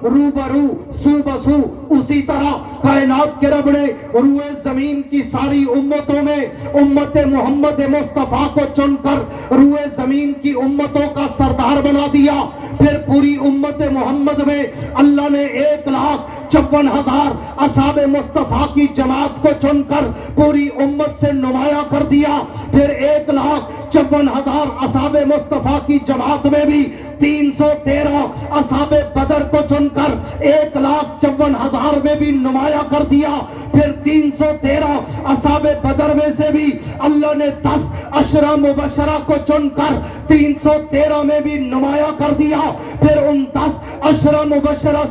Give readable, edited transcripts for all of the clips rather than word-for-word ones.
روبرو سو بسو اسی طرح کائنات کے رب نے روئے زمین کی ساری امتوں میں امت محمد مصطفیٰ کو چن کر روئے زمین کی امتوں کا سردار بنا دیا. پھر پوری امت محمد میں اللہ نے 1,54,000 اصحاب مصطفیٰ کی جماعت کو چن کر پوری امت سے نمایاں کر دیا. پھر 1,54,000 اصحاب مصطفیٰ کی جماعت میں بھی 313 اصحاب بدر کو چن کر 1,54,000 میں بھی نمایاں کر دیا. پھر 313 اصحاب بدر میں سے بھی اللہ نے 10 عشرہ مبشرہ کو چن کر 313 میں بھی نمایاں کر دیا. پھر ان 10 عشرہ مبشرہ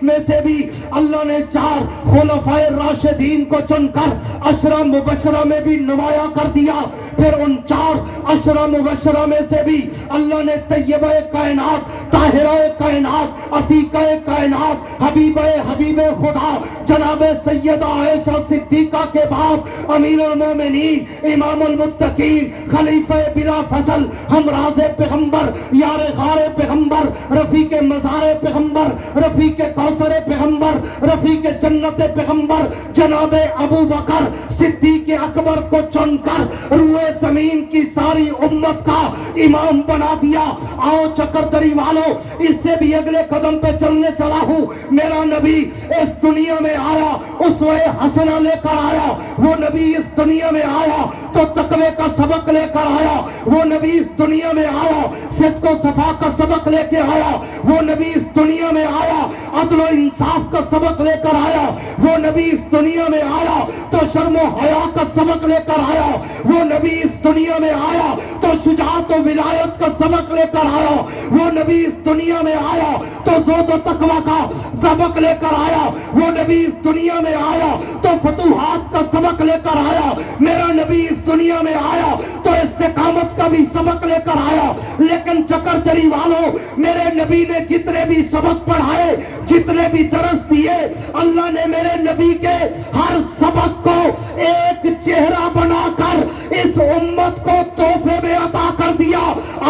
میں سے بھی اللہ نے 4 خلفائے راشدین کو چن کر عشرہ مبشرہ میں بھی نمایاں کر دیا. پھر ان 4 عشرہ مبشرہ میں سے بھی اللہ نے طیبہ کائنات، طاہرہ کائنات، عتیقہ کائنات، حبیب خدا جناب سیدہ عائشہ صدیقہ کے باپ امیر المومنین امام المتقین خلیفہ بلا فصل ہمراز پیغمبر یار غار پیغمبر رفیق مزار پیغمبر رفیق کوثر پیغمبر رفیق جنت پیغمبر جناب ابو بکر صدیق اکبر کو چن کر روئے زمین کی ساری امت کا امام بنا دیا. آؤ چکر دری والو، اس سے بھی اگلے قدم پہ چلنے چلا ہوں. میرا نبی اس دنیا میں آیا، اسوہ حسنہ لے کر آیا. وہ نبی اس دنیا میں آیا تو تقوی کا سبق لے کر آیا. وہ نبی اس دنیا میں آیا صدق و صفا کا سبق لے کے آیا. وہ نبی اس دنیا میں آیا عدل و انصاف کا سبق لے کر آیا. وہ نبی اس دنیا میں آیا تو شرم و حیا کا سبق لے کر آیا. وہ نبی اس دنیا میں آیا تو شجاعت و ولایت کا سبق لے کر آیا. وہ نبی اس دنیا میں آیا تو زہد و تقوی کا سبق لے کر آیا. وہ نبی اس دنیا میں آیا تو فتوحات کا سبق لے کر آیا. میرا نبی اس دنیا میں آیا تو استقامت کا بھی سبق لے کر آیا. لیکن چکر دری والوں، میرے نبی نے جتنے بھی سبق پڑھائے، جتنے بھی درس دیے، اللہ نے میرے نبی کے ہر سبق کو ایک چہرہ بنا کر اس امت کو تحفے میں عطا کر دیا.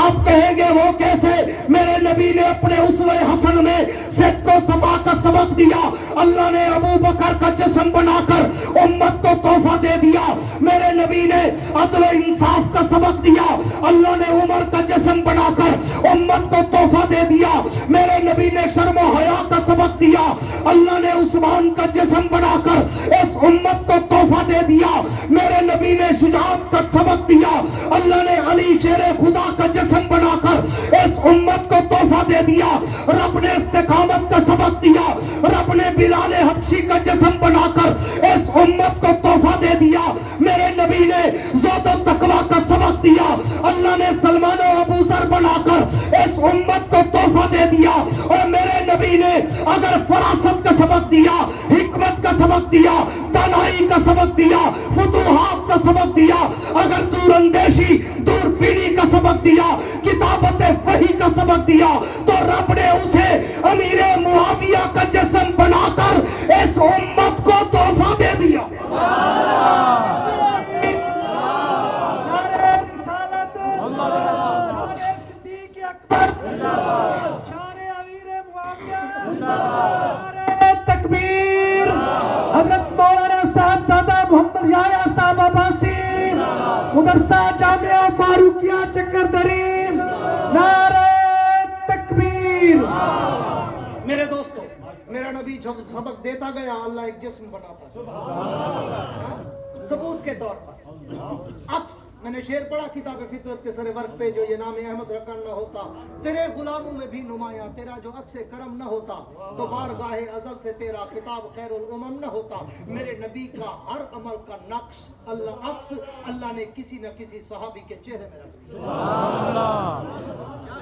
آپ کہیں گے وہ کیسے؟ میرے نبی نے اپنے اسوہ حسن میں صدق و صفا کا سبق دیا. اللہ نے ابو بکر کا جسم بنا کر امت کو تحفہ دے دیا. میرے نبی نے عدل و انصاف کا سبق دیا. اللہ نے عمر کا جسم بنا کر امت کو تحفہ دے دیا. میرے نبی نے شرم و حیا کا سبق دیا. اللہ نے عثمان کا جسم بنا کر اس امت کو تحفہ دے دیا. میرے نبی نے شجاعت کا سبق دیا. اللہ نے علی شیر خدا کا جسم بنا کر اس امت کو تحفہ دے دیا. رب نے استقامت کا سبق دیا. رب نے بلال حبشی کا جسم بنا کر اس امت کو تحفہ دے دیا. میرے نبی نے زہد و تقوی کا سبق دیا. اللہ نے سلمان و ابو ذر بنا کر اس امت کو تحفہ دے دیا. اور میرے نبی نے اگر فراست کا سبق دیا، حکمت کا سبق دیا، دانائی کا سبق دیا، فتوحات کا سبق دیا، اگر دور اندیشی، دور بینی کا سبق دیا، کتابت وحی کا سبق دیا، تو رب نے اسے امیر معاویہ کا جسم بنا کر اس امت کو تحفہ دے دیا. تکبیر. حضرت مولانا صاحبزادہ محمد یحییٰ صاحب عباسی مدرسہ جامعہ فاروقیہ چکر دری. نعرہ تکبیر. میرے دوستو، میرا نبی جو سبق دیتا گیا اللہ ایک جسم بناتا. ثبوت کے طور پر میں نے شعر پڑھا کتاب فطرت کے سر ورق پہ، جو یہ نام احمد رکن نہ ہوتا، تیرے غلاموں میں بھی نمایاں تیرا جو عکس کرم نہ ہوتا، تو بارگاہ ازل سے تیرا خطاب خیر الامم نہ ہوتا. میرے نبی کا ہر عمل کا نقش اللہ نے کسی نہ کسی صحابی کے چہرے میں رکھ دیا.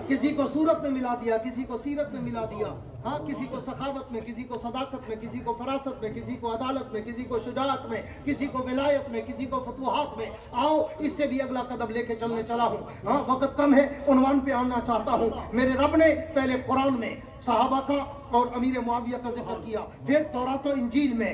کسی کو صورت میں ملا دیا، کسی کو سیرت میں ملا دیا، ہاں، کسی کو سخاوت میں، کسی کو صداقت میں، کسی کو فراست میں، کسی کو عدالت میں، کسی کو شجاعت میں، کسی کو ولایت میں، کسی کو فتوحات میں. آؤ اس سے بھی اگلا قدم لے کے چلنے چلا ہوں. ہاں، وقت کم ہے، عنوان پہ آنا چاہتا ہوں. میرے رب نے پہلے قرآن میں صحابہ کا اور امیر معاویہ کا ذکر کیا، پھر تورات و انجیل میں